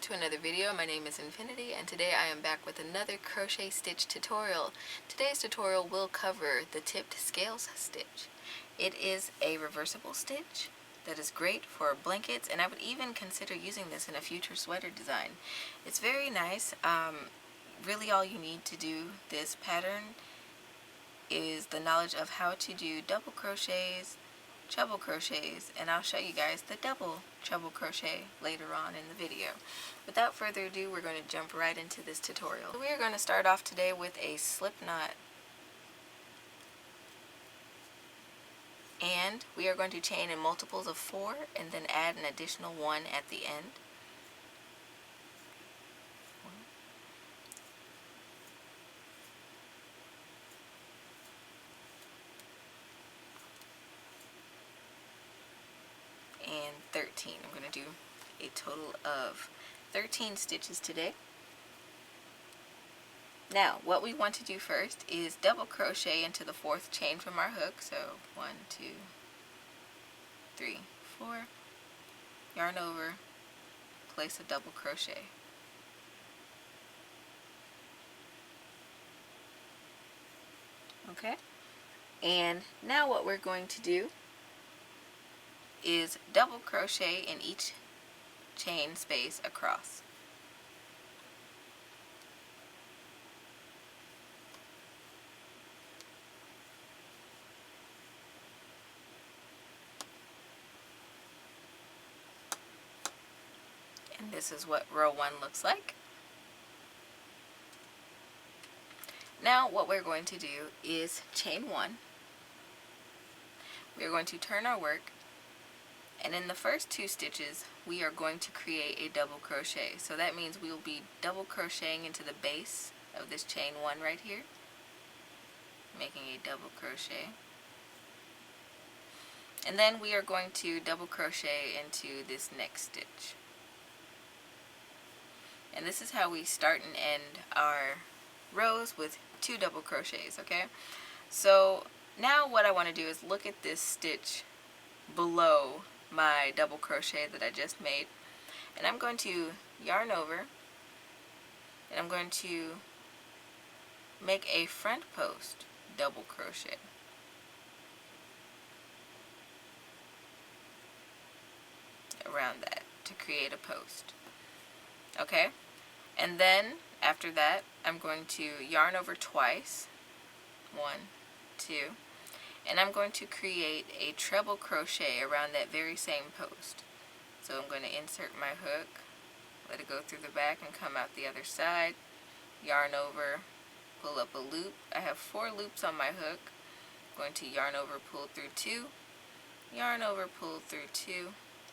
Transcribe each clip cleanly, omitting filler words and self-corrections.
to another video. My name is Infiniti and today I am back with another crochet stitch tutorial. Today's tutorial will cover the tipped scales stitch. It is a reversible stitch that is great for blankets, and I would even consider using this in a future sweater design. It's very nice. Really all you need to do this pattern is the knowledge of how to do double crochets, treble crochets, and I'll show you guys the double treble crochet later on in the video. Without further ado, we're going to jump right into this tutorial. We are going to start off today with a slip knot, and we are going to chain in multiples of 4 and then add an additional 1 at the end. And 13. I'm going to do a total of 13 stitches today. Now, what we want to do first is double crochet into the 4th chain from our hook. So 1, 2, 3, 4, yarn over, place a double crochet. Okay? And now what we're going to do is double crochet in each chain space across. And this is what row 1 looks like. Now what we're going to do is chain 1. We're going to turn our work, and in the first 2 stitches we are going to create a double crochet. So that means we will be double crocheting into the base of this chain 1 right here, making a double crochet. And then we are going to double crochet into this next stitch. And this is how we start and end our rows, with 2 double crochets, okay? So now what I want to do is look at this stitch below my double crochet that I just made, and I'm going to yarn over, and I'm going to make a front post double crochet. Around that to create a post. Okay? And then after that I'm going to yarn over twice, 1, 2, and I'm going to create a treble crochet around that very same post. So I'm going to insert my hook, let it go through the back and come out the other side, yarn over, pull up a loop. I have 4 loops on my hook. I'm going to yarn over, pull through 2, yarn over, pull through 2,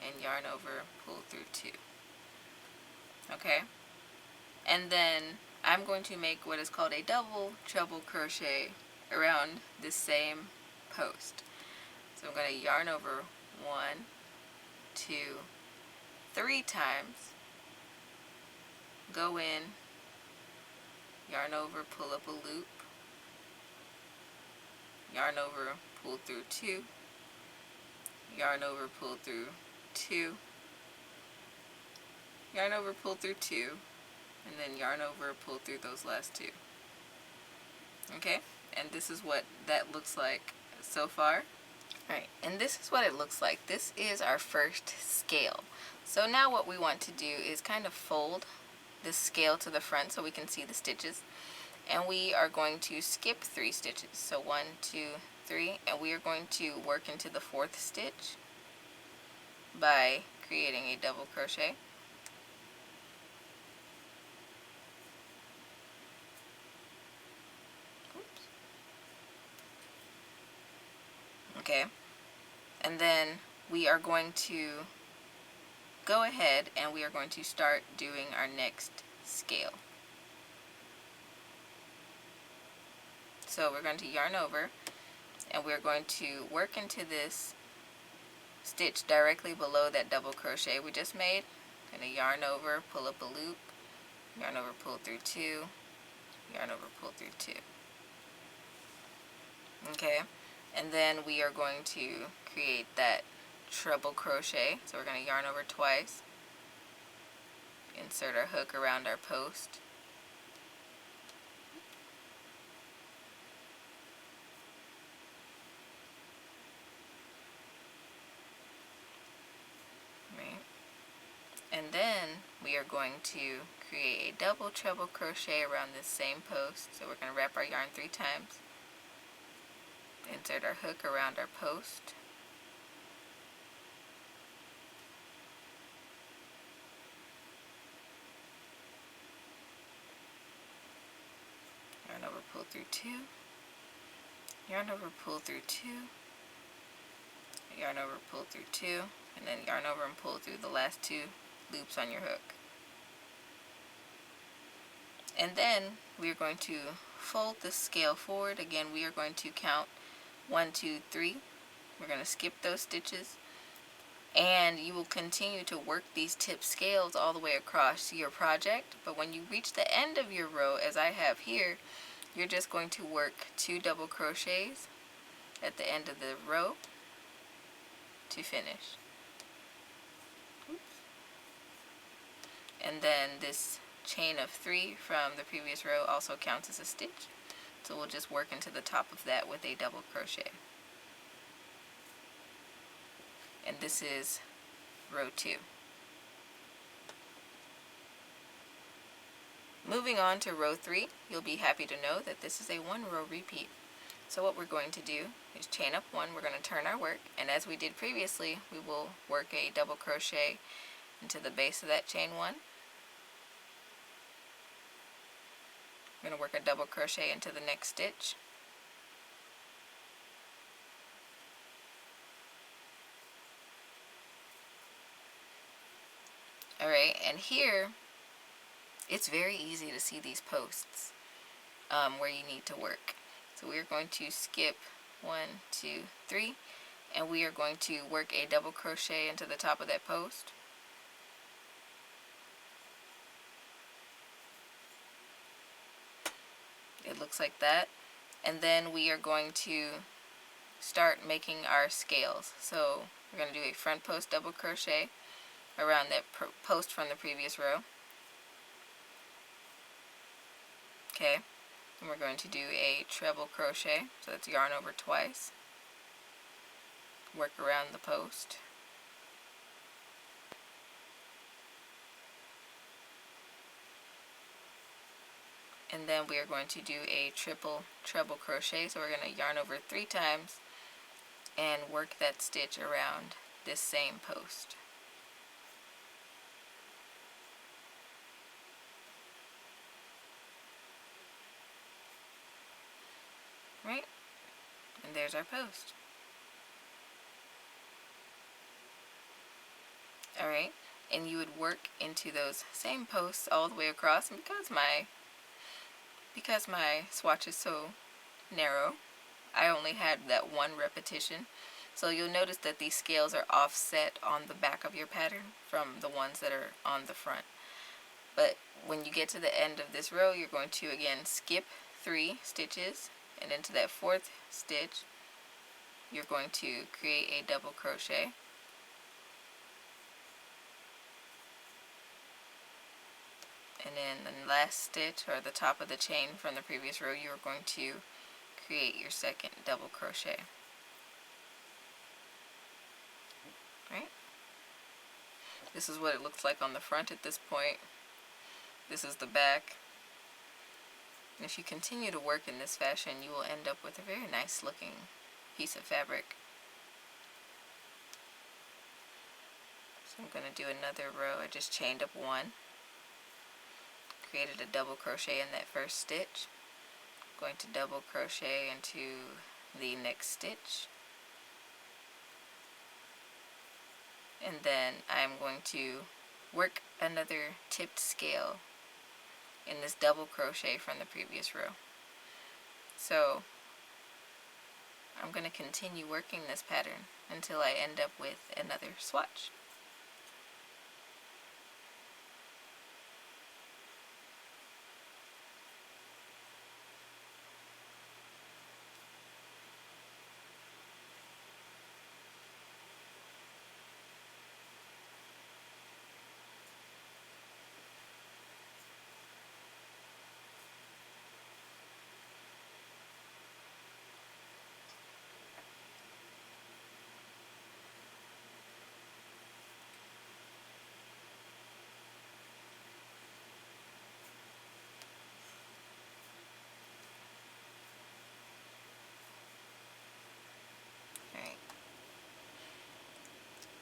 and yarn over, pull through 2. Okay? And then I'm going to make what is called a double treble crochet around this same post. So I'm going to yarn over 1, 2, 3 times, go in, yarn over, pull up a loop, yarn over, pull through 2, yarn over, pull through 2, yarn over, pull through 2, and then yarn over, pull through those last 2. Okay? And this is what that looks like so far. Alright, and this is what it looks like. This is our first scale. So now what we want to do is kind of fold this scale to the front so we can see the stitches. And we are going to skip 3 stitches. So 1, 2, 3, and we are going to work into the 4th stitch by creating a double crochet. Okay, and then we are going to go ahead and we are going to start doing our next scale. So we're going to yarn over, and we're going to work into this stitch directly below that double crochet we just made. Going to yarn over, pull up a loop, yarn over, pull through 2, yarn over, pull through 2. Okay? And then we are going to create that treble crochet. So we're going to yarn over twice, insert our hook around our post. Right. And then we are going to create a double treble crochet around this same post. So we're going to wrap our yarn 3 times, insert our hook around our post, yarn over, pull through 2, yarn over, pull through 2, yarn over, pull through 2, and then yarn over and pull through the last 2 loops on your hook. And then we are going to fold the scale forward. Again, we are going to count 1, 2, 3. We're going to skip those stitches, and you will continue to work these tip scales all the way across your project. But when you reach the end of your row, as I have here, you're just going to work 2 double crochets at the end of the row to finish. Oops. And then this chain of 3 from the previous row also counts as a stitch. So we'll just work into the top of that with a double crochet. And this is row 2. Moving on to row 3, you'll be happy to know that this is a 1 row repeat. So what we're going to do is chain up 1, we're going to turn our work, and as we did previously, we will work a double crochet into the base of that chain 1. We're going to work a double crochet into the next stitch. Alright, and here it's very easy to see these posts where you need to work. So we are going to skip 1, 2, 3, and we are going to work a double crochet into the top of that post. It looks like that. And then we are going to start making our scales. So we're going to do a front post double crochet around that post from the previous row. Okay, and we're going to do a treble crochet, so that's yarn over twice, work around the post, and then we are going to do a triple treble crochet, so we're going to yarn over 3 times and work that stitch around this same post. Right, and there's our post. Alright, and you would work into those same posts all the way across, and because my swatch is so narrow, I only had that 1 repetition. So you'll notice that these scales are offset on the back of your pattern from the ones that are on the front. But when you get to the end of this row, you're going to again skip 3 stitches, and into that 4th stitch you're going to create a double crochet, and in the last stitch, or the top of the chain from the previous row, you're going to create your 2nd double crochet. Right? This is what it looks like on the front at this point. This is the back. And if you continue to work in this fashion, you will end up with a very nice looking piece of fabric. So I'm going to do another row. I just chained up 1, created a double crochet in that first stitch, going to double crochet into the next stitch, and then I'm going to work another tipped scale in this double crochet from the previous row. So I'm going to continue working this pattern until I end up with another swatch.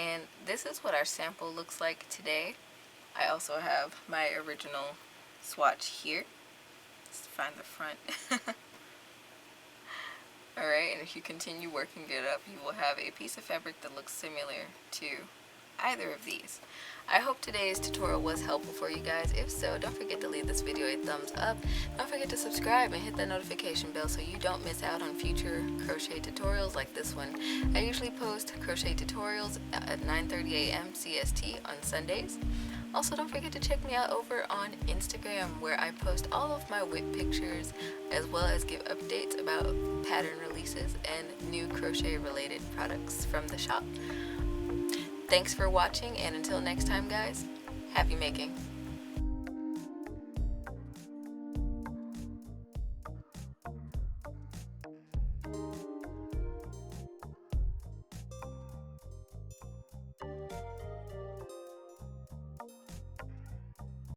And this is what our sample looks like today. I also have my original swatch here. Let's find the front. Alright, and if you continue working it up, you will have a piece of fabric that looks similar to either of these. I hope today's tutorial was helpful for you guys. If so, don't forget to leave this video a thumbs up. Don't forget to subscribe and hit that notification bell so you don't miss out on future crochet tutorials like this one. I usually post crochet tutorials at 9:30 a.m. CST on Sundays. Also, don't forget to check me out over on Instagram, where I post all of my whip pictures as well as give updates about pattern releases and new crochet related products from the shop. Thanks for watching, and until next time guys, happy making!